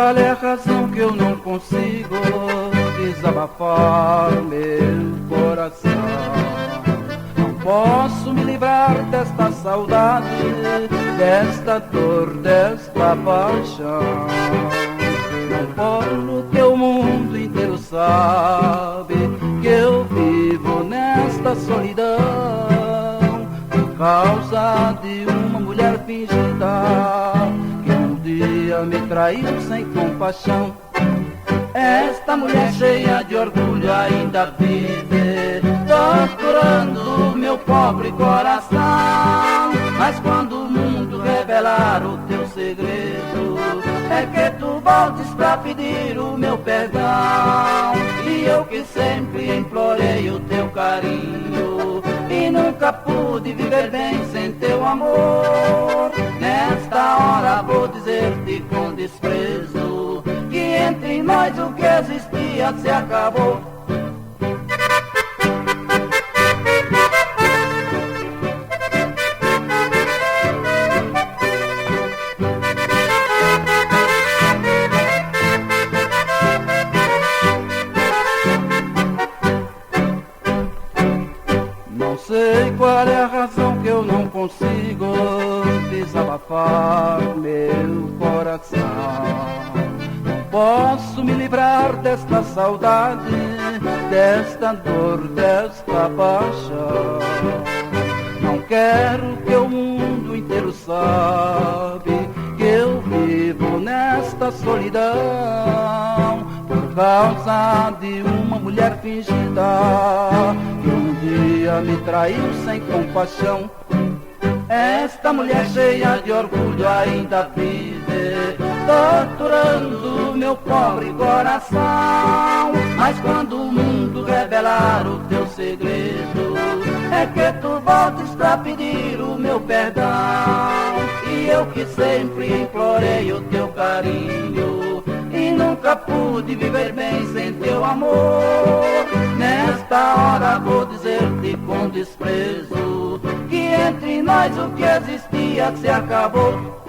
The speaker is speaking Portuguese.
qual é a razão que eu não consigo desabafar meu coração. Não posso me livrar desta saudade, desta dor, desta paixão. Não posso que o mundo inteiro sabe que eu vivo nesta solidão por causa de uma mulher fingida que um dia me traiu sem compaixão. Esta mulher cheia de orgulho ainda vive torturando meu pobre coração. Mas quando o mundo revelar o teu segredo, é que tu voltes pra pedir o meu perdão. E eu que sempre implorei o teu carinho e nunca pude viver bem sem teu amor. Nesta hora vou dizer-te com desprezo que entre nós o que existia se acabou. Não sei qual é a razão que eu não consigo desabafar meu coração. Não posso me livrar desta saudade, desta dor, desta paixão. Não quero que o mundo inteiro saiba que eu vivo nesta solidão por causa de uma mulher fingida que um dia me traiu sem compaixão. Esta mulher cheia de orgulho ainda vive torturando meu pobre coração. Mas quando o mundo revelar o teu segredo, é que tu voltes pra pedir o meu perdão. E eu que sempre implorei o teu carinho e nunca pude viver bem sem teu amor. Nesta hora vou dizer-te com desprezo que entre nós o que existia se acabou.